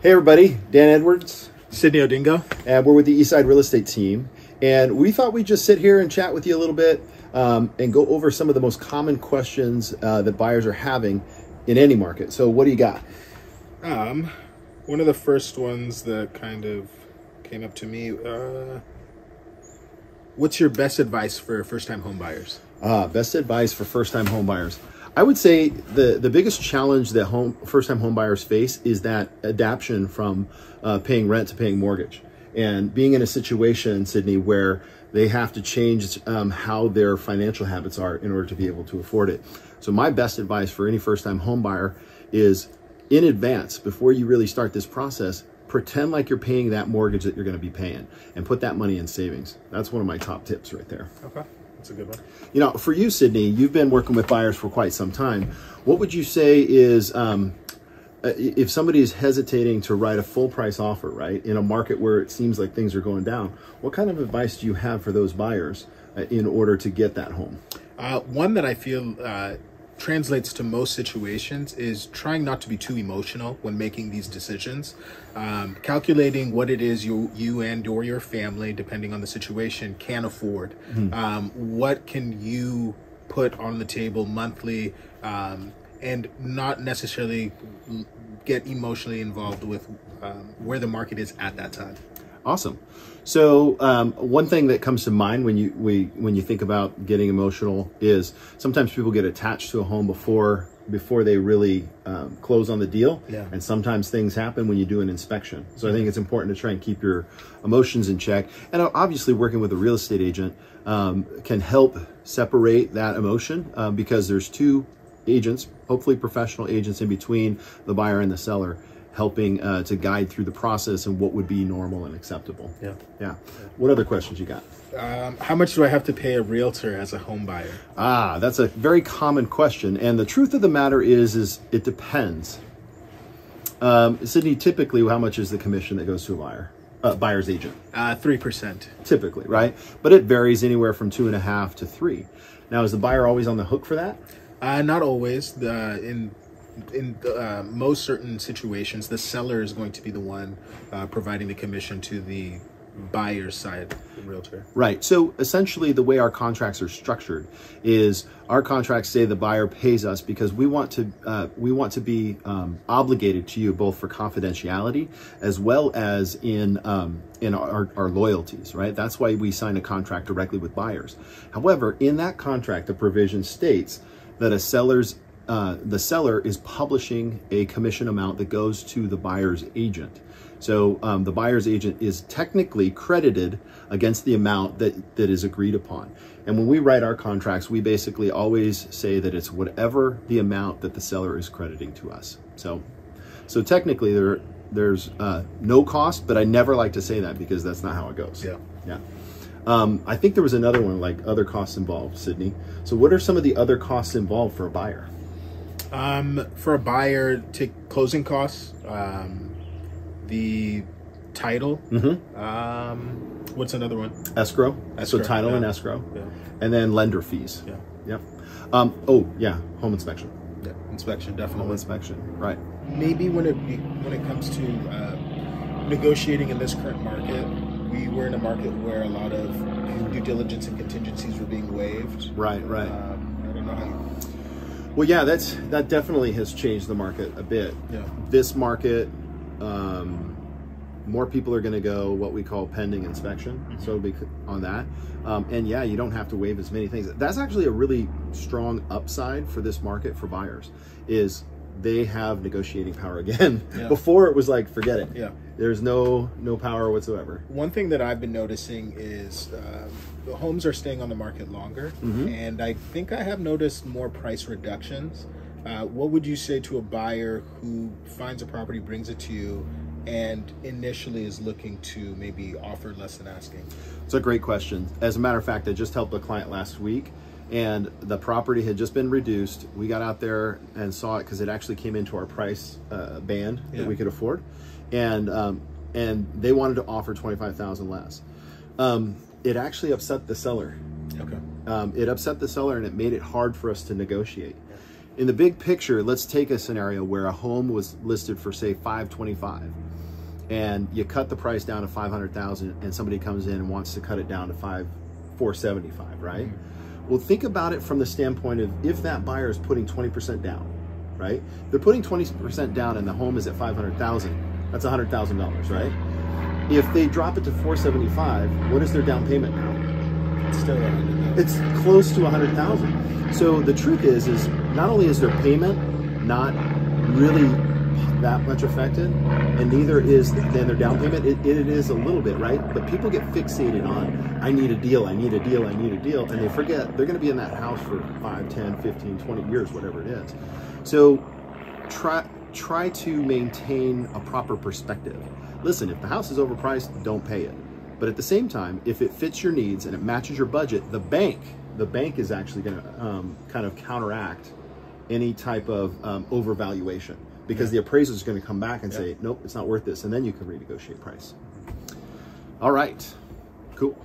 Hey everybody, Dan Edwards. Sydney Odingo. And we're with the Eastside Real Estate team. And we thought we'd just sit here and chat with you a little bit and go over some of the most common questions that buyers are having in any market. So what do you got? One of the first ones that kind of came up to me, what's your best advice for first-time home buyers? Best advice for first-time home buyers. I would say the biggest challenge that first-time home buyers face is that adaptation from paying rent to paying mortgage, and being in a situation, Sydney, where they have to change how their financial habits are in order to be able to afford it. So my best advice for any first-time home buyer is, in advance, before you really start this process, pretend like you're paying that mortgage that you're going to be paying and put that money in savings. That's one of my top tips right there. Okay. That's a good one. You know, for you, Sydney, you've been working with buyers for quite some time. What would you say is, if somebody is hesitating to write a full price offer, right, in a market where it seems like things are going down, what kind of advice do you have for those buyers in order to get that home? One that I feel translates to most situations is trying not to be too emotional when making these decisions. Calculating what it is you and or your family, depending on the situation, can afford. What can you put on the table monthly, and not necessarily get emotionally involved with where the market is at that time. Awesome. So one thing that comes to mind when you think about getting emotional is sometimes people get attached to a home before they really close on the deal. Yeah. And sometimes things happen when you do an inspection. So I think it's important to try and keep your emotions in check. And obviously working with a real estate agent can help separate that emotion because there's two agents, hopefully professional agents, in between the buyer and the seller, helping to guide through the process and what would be normal and acceptable. Yeah. What other questions you got? How much do I have to pay a realtor as a home buyer? That's a very common question. And the truth of the matter is it depends. Sydney, typically, how much is the commission that goes to a buyer's agent? 3%. Typically, right? But it varies anywhere from 2.5 to 3. Now, is the buyer always on the hook for that? Not always. In most certain situations, the seller is going to be the one providing the commission to the buyer's side, the realtor. Right. So essentially, the way our contracts are structured is our contracts say the buyer pays us because we want to be obligated to you both for confidentiality as well as in our loyalties. Right. That's why we sign a contract directly with buyers. However, in that contract, the provision states that the seller is publishing a commission amount that goes to the buyer's agent. So the buyer's agent is technically credited against the amount that is agreed upon. And when we write our contracts, we basically always say that it's whatever the amount that the seller is crediting to us. So technically there's no cost, but I never like to say that because that's not how it goes. Yeah. I think there was another one, like other costs involved, Sydney. So what are some of the other costs involved for a buyer? For a buyer, take closing costs, the title. What's another one? Escrow. So title and escrow. Yeah. And then lender fees. Yeah. Yep. Oh yeah, home inspection. Yeah, inspection, definitely. Home inspection, right. Maybe when it comes to negotiating in this current market, we were in a market where a lot of due diligence and contingencies were being waived. Right. I don't know how you... Well, yeah, that definitely has changed the market a bit. Yeah. This market, more people are going to go what we call pending inspection. So on that, and yeah, you don't have to waive as many things. That's actually a really strong upside for this market for buyers. Is they have negotiating power again. Yeah. Before it was like, forget it. Yeah. There's no power whatsoever. One thing that I've been noticing is the homes are staying on the market longer, and I think I have noticed more price reductions. What would you say to a buyer who finds a property, brings it to you, and initially is looking to maybe offer less than asking? It's a great question. As a matter of fact, I just helped a client last week, and the property had just been reduced. We got out there and saw it because it actually came into our price band that we could afford, and they wanted to offer $25,000 less. It actually upset the seller. Okay. It upset the seller, and it made it hard for us to negotiate. In the big picture, let's take a scenario where a home was listed for say $525. and you cut the price down to 500,000 and somebody comes in and wants to cut it down to 475, right? Well, think about it from the standpoint of if that buyer is putting 20% down, right? They're putting 20% down and the home is at 500,000. That's $100,000, right? If they drop it to 475, what is their down payment now? It's still 100,000. It's close to 100,000. So the truth is not only is their payment not really that much affected, and neither is then their down payment. It is a little bit, right? But people get fixated on, I need a deal, I need a deal, I need a deal, and they forget they're going to be in that house for 5, 10, 15, 20 years, whatever it is. So try to maintain a proper perspective. Listen, if the house is overpriced, don't pay it. But at the same time, if it fits your needs and it matches your budget, the bank is actually going to kind of counteract any type of overvaluation. Because the appraiser is going to come back and say, nope, it's not worth this. And then you can renegotiate price. All right, cool.